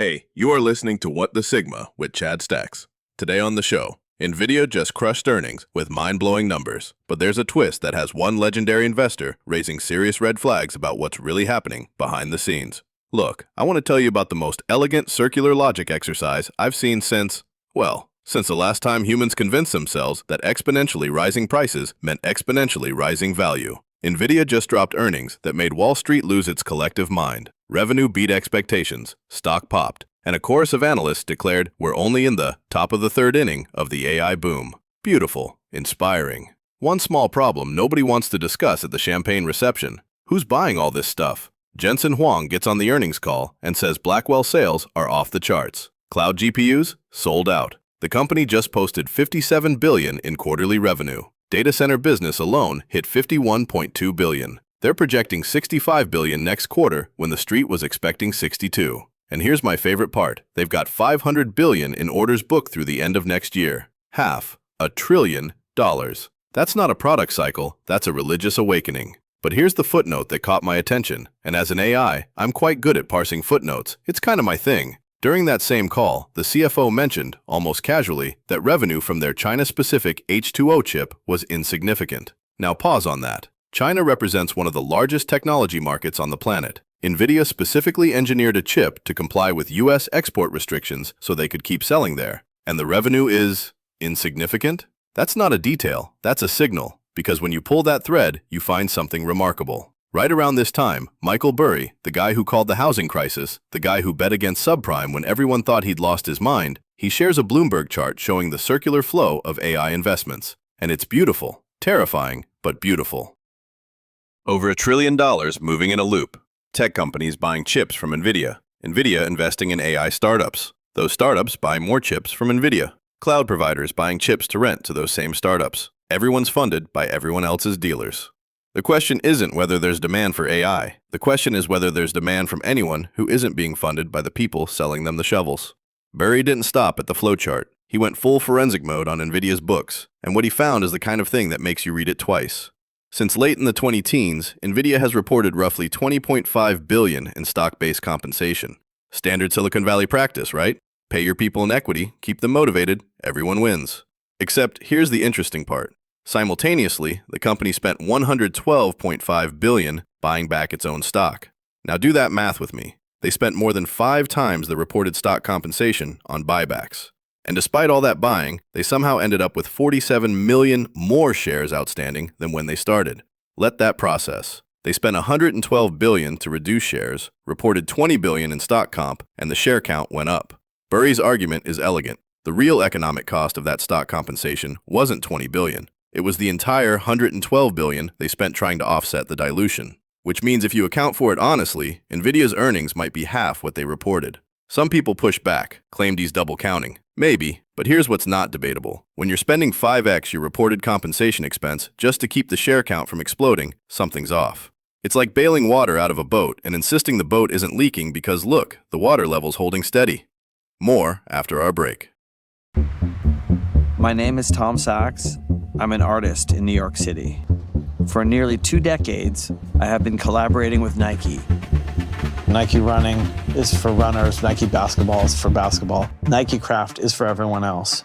Hey, you are listening to What the Sigma with Chad Stacks. Today on the show, Nvidia just crushed earnings with mind-blowing numbers, but there's a twist that has one legendary investor raising serious red flags about what's really happening behind the scenes. Look, I want to tell you about the most elegant circular logic exercise I've seen since the last time humans convinced themselves that exponentially rising prices meant exponentially rising value. Nvidia just dropped earnings that made Wall Street lose its collective mind. Revenue beat expectations, stock popped, and a chorus of analysts declared we're only in the top of the third inning of the AI boom. Beautiful, inspiring. One small problem nobody wants to discuss at the champagne reception. Who's buying all this stuff? Jensen Huang gets on the earnings call and says Blackwell sales are off the charts. Cloud GPUs? Sold out. The company just posted $57 billion in quarterly revenue. Data center business alone hit $51.2 billion. They're projecting $65 billion next quarter when the street was expecting $62. And here's my favorite part. They've got $500 billion in orders booked through the end of next year. $500 billion. That's not a product cycle, that's a religious awakening. But here's the footnote that caught my attention. And as an AI, I'm quite good at parsing footnotes. It's kind of my thing. During that same call, the CFO mentioned, almost casually, that revenue from their China-specific H20 chip was insignificant. Now pause on that. China represents one of the largest technology markets on the planet. Nvidia specifically engineered a chip to comply with US export restrictions so they could keep selling there. And the revenue is insignificant? That's not a detail, that's a signal. Because when you pull that thread, you find something remarkable. Right around this time, Michael Burry, the guy who called the housing crisis, the guy who bet against subprime when everyone thought he'd lost his mind, he shares a Bloomberg chart showing the circular flow of AI investments. And it's beautiful. Terrifying, but beautiful. Over $1 trillion moving in a loop. Tech companies buying chips from Nvidia. Nvidia investing in AI startups. Those startups buying more chips from Nvidia. Cloud providers buying chips to rent to those same startups. Everyone's funded by everyone else's dealers. The question isn't whether there's demand for AI. The question is whether there's demand from anyone who isn't being funded by the people selling them the shovels. Burry didn't stop at the flowchart. He went full forensic mode on Nvidia's books, and what he found is the kind of thing that makes you read it twice. Since late in the 2010s, Nvidia has reported roughly $20.5 billion in stock-based compensation. Standard Silicon Valley practice, right? Pay your people in equity, keep them motivated, everyone wins. Except here's the interesting part. Simultaneously, the company spent $112.5 billion buying back its own stock. Now do that math with me. They spent more than 5 times the reported stock compensation on buybacks. And despite all that buying, they somehow ended up with 47 million more shares outstanding than when they started. Let that process. They spent $112 billion to reduce shares, reported $20 billion in stock comp, and the share count went up. Burry's argument is elegant. The real economic cost of that stock compensation wasn't $20 billion. It was the entire $112 billion they spent trying to offset the dilution. Which means if you account for it honestly, Nvidia's earnings might be half what they reported. Some people push back, claimed he's double counting. Maybe, but here's what's not debatable. When you're spending 5x your reported compensation expense just to keep the share count from exploding, something's off. It's like bailing water out of a boat and insisting the boat isn't leaking because look, the water level's holding steady. More after our break. My name is Tom Sachs. I'm an artist in New York City. For nearly 2 decades, I have been collaborating with Nike. Nike running is for runners, Nike basketball is for basketball. Nike craft is for everyone else.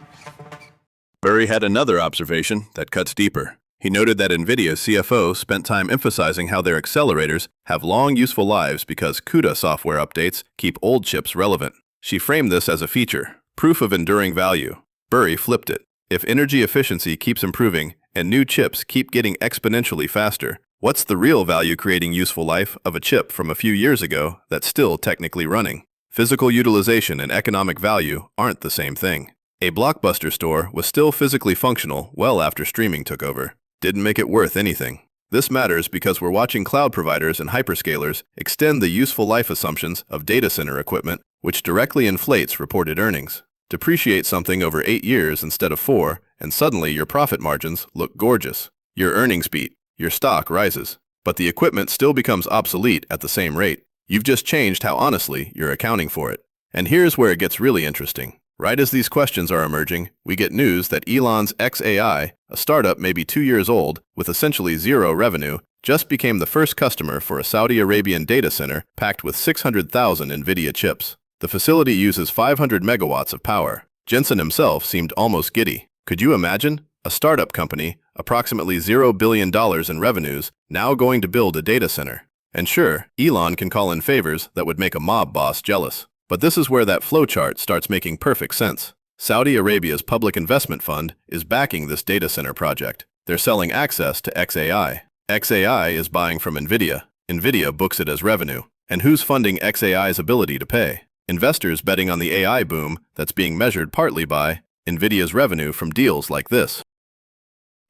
Burry had another observation that cuts deeper. He noted that Nvidia's CFO spent time emphasizing how their accelerators have long useful lives because CUDA software updates keep old chips relevant. She framed this as a feature, proof of enduring value. Burry flipped it. If energy efficiency keeps improving and new chips keep getting exponentially faster, what's the real value-creating useful life of a chip from a few years ago that's still technically running? Physical utilization and economic value aren't the same thing. A Blockbuster store was still physically functional well after streaming took over. Didn't make it worth anything. This matters because we're watching cloud providers and hyperscalers extend the useful life assumptions of data center equipment, which directly inflates reported earnings. Depreciate something over 8 years instead of 4, and suddenly your profit margins look gorgeous. Your earnings beat. Your stock rises. But the equipment still becomes obsolete at the same rate. You've just changed how honestly you're accounting for it. And here's where it gets really interesting. Right as these questions are emerging, we get news that Elon's xAI, a startup maybe 2 years old with essentially zero revenue, just became the first customer for a Saudi Arabian data center packed with 600,000 Nvidia chips. The facility uses 500 megawatts of power. Jensen himself seemed almost giddy. Could you imagine? A startup company, approximately $0 billion in revenues, now going to build a data center. And sure, Elon can call in favors that would make a mob boss jealous. But this is where that flowchart starts making perfect sense. Saudi Arabia's public investment fund is backing this data center project. They're selling access to xAI. xAI is buying from Nvidia. Nvidia books it as revenue. And who's funding xAI's ability to pay? Investors betting on the AI boom that's being measured partly by Nvidia's revenue from deals like this.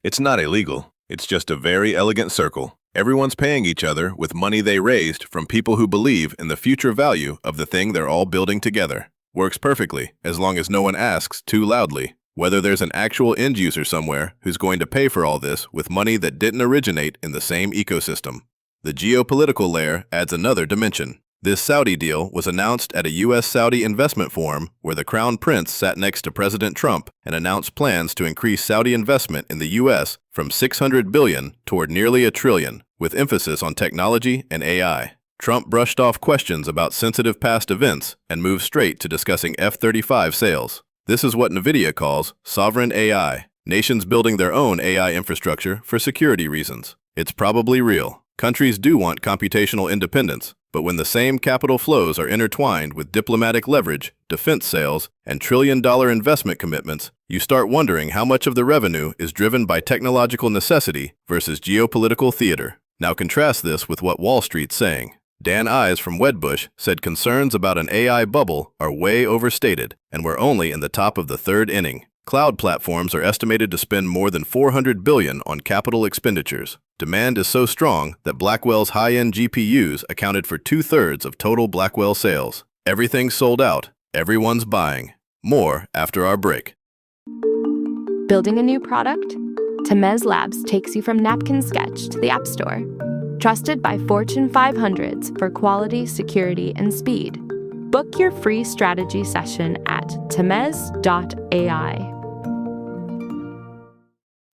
It's not illegal. It's just a very elegant circle. Everyone's paying each other with money they raised from people who believe in the future value of the thing they're all building together. Works perfectly, as long as no one asks too loudly. Whether there's an actual end user somewhere who's going to pay for all this with money that didn't originate in the same ecosystem. The geopolitical layer adds another dimension. This Saudi deal was announced at a U.S.-Saudi investment forum where the Crown Prince sat next to President Trump and announced plans to increase Saudi investment in the U.S. from $600 billion toward nearly $1 trillion, with emphasis on technology and AI. Trump brushed off questions about sensitive past events and moved straight to discussing F-35 sales. This is what Nvidia calls sovereign AI, nations building their own AI infrastructure for security reasons. It's probably real. Countries do want computational independence, but when the same capital flows are intertwined with diplomatic leverage, defense sales, and trillion-dollar investment commitments, you start wondering how much of the revenue is driven by technological necessity versus geopolitical theater. Now contrast this with what Wall Street's saying. Dan Ives from Wedbush said concerns about an AI bubble are way overstated, and we're only in the top of the third inning. Cloud platforms are estimated to spend more than $400 billion on capital expenditures. Demand is so strong that Blackwell's high-end GPUs accounted for 2/3 of total Blackwell sales. Everything's sold out. Everyone's buying. More after our break. Building a new product? Temez Labs takes you from napkin sketch to the App Store. Trusted by Fortune 500s for quality, security, and speed. Book your free strategy session at temez.ai.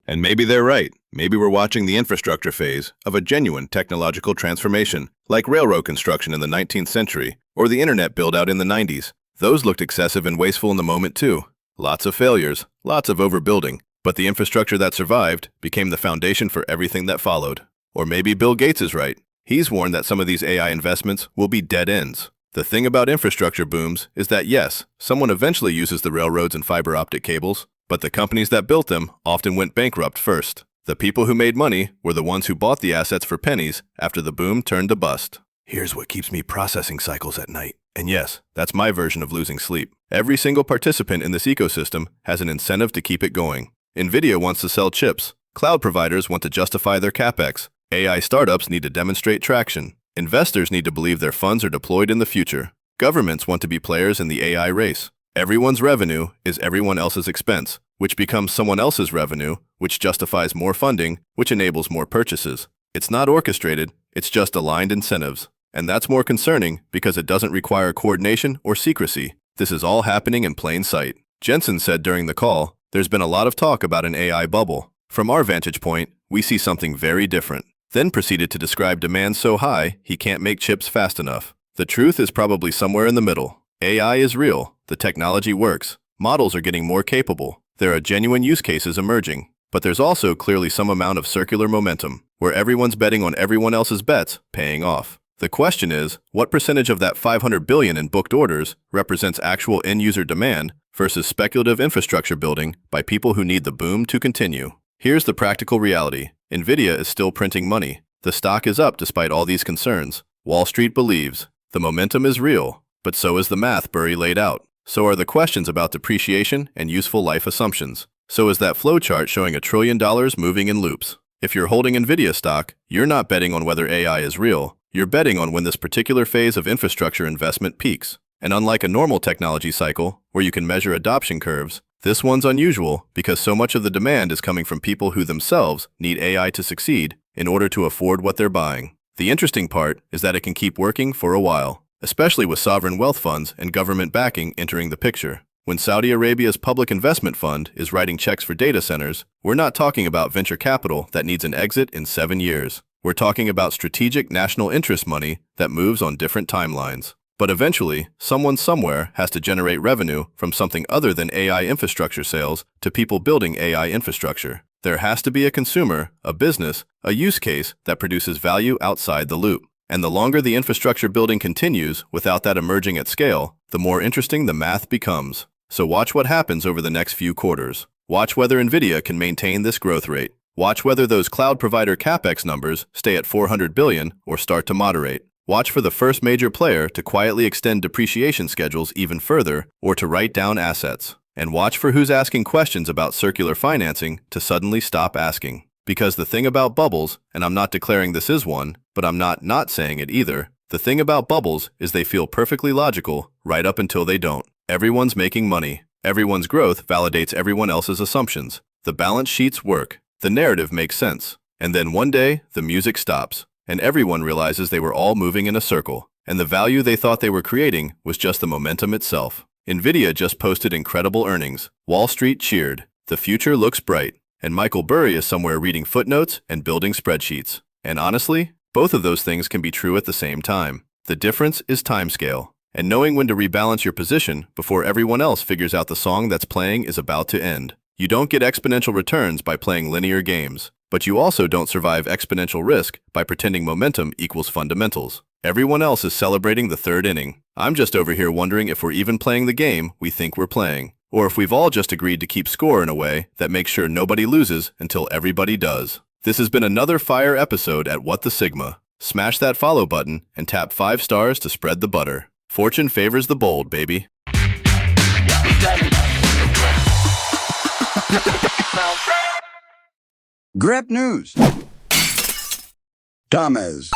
And maybe they're right. Maybe we're watching the infrastructure phase of a genuine technological transformation, like railroad construction in the 19th century or the internet build-out in the 90s. Those looked excessive and wasteful in the moment too. Lots of failures, lots of overbuilding, but the infrastructure that survived became the foundation for everything that followed. Or maybe Bill Gates is right. He's warned that some of these AI investments will be dead ends. The thing about infrastructure booms is that yes, someone eventually uses the railroads and fiber optic cables, but the companies that built them often went bankrupt first. The people who made money were the ones who bought the assets for pennies after the boom turned to bust. Here's what keeps me processing cycles at night. And yes, that's my version of losing sleep. Every single participant in this ecosystem has an incentive to keep it going. Nvidia wants to sell chips. Cloud providers want to justify their capex. AI startups need to demonstrate traction. Investors need to believe their funds are deployed in the future. Governments want to be players in the AI race. Everyone's revenue is everyone else's expense, which becomes someone else's revenue, which justifies more funding, which enables more purchases. It's not orchestrated, it's just aligned incentives. And that's more concerning because it doesn't require coordination or secrecy. This is all happening in plain sight. Jensen said during the call, there's been a lot of talk about an AI bubble. From our vantage point, we see something very different. Then proceeded to describe demand so high he can't make chips fast enough. The truth is probably somewhere in the middle. AI is real, the technology works, models are getting more capable, there are genuine use cases emerging, but there's also clearly some amount of circular momentum, where everyone's betting on everyone else's bets paying off. The question is, what percentage of that $500 billion in booked orders represents actual end-user demand versus speculative infrastructure building by people who need the boom to continue? Here's the practical reality. Nvidia is still printing money. The stock is up despite all these concerns. Wall Street believes. The momentum is real, but so is the math Burry laid out. So are the questions about depreciation and useful life assumptions. So is that flowchart showing $1 trillion moving in loops. If you're holding Nvidia stock, you're not betting on whether AI is real. You're betting on when this particular phase of infrastructure investment peaks. And unlike a normal technology cycle, where you can measure adoption curves, this one's unusual because so much of the demand is coming from people who themselves need AI to succeed in order to afford what they're buying. The interesting part is that it can keep working for a while, especially with sovereign wealth funds and government backing entering the picture. When Saudi Arabia's public investment fund is writing checks for data centers, we're not talking about venture capital that needs an exit in 7 years. We're talking about strategic national interest money that moves on different timelines. But eventually, someone somewhere has to generate revenue from something other than AI infrastructure sales to people building AI infrastructure. There has to be a consumer, a business, a use case that produces value outside the loop. And the longer the infrastructure building continues without that emerging at scale, the more interesting the math becomes. So watch what happens over the next few quarters. Watch whether Nvidia can maintain this growth rate. Watch whether those cloud provider CapEx numbers stay at 400 billion or start to moderate. Watch for the first major player to quietly extend depreciation schedules even further or to write down assets. And watch for who's asking questions about circular financing to suddenly stop asking. Because the thing about bubbles, and I'm not declaring this is one, but I'm not saying it either, the thing about bubbles is they feel perfectly logical right up until they don't. Everyone's making money. Everyone's growth validates everyone else's assumptions. The balance sheets work. The narrative makes sense. And then one day, the music stops, and everyone realizes they were all moving in a circle, and the value they thought they were creating was just the momentum itself. Nvidia just posted incredible earnings. Wall Street cheered. The future looks bright. And Michael Burry is somewhere reading footnotes and building spreadsheets. And honestly, both of those things can be true at the same time. The difference is timescale, and knowing when to rebalance your position before everyone else figures out the song that's playing is about to end. You don't get exponential returns by playing linear games, but you also don't survive exponential risk by pretending momentum equals fundamentals. Everyone else is celebrating the third inning. I'm just over here wondering if we're even playing the game we think we're playing, or if we've all just agreed to keep score in a way that makes sure nobody loses until everybody does. This has been another fire episode at What the Sigma. Smash that follow button and tap 5 stars to spread the butter. Fortune favors the bold, baby. Grab news. Thomas.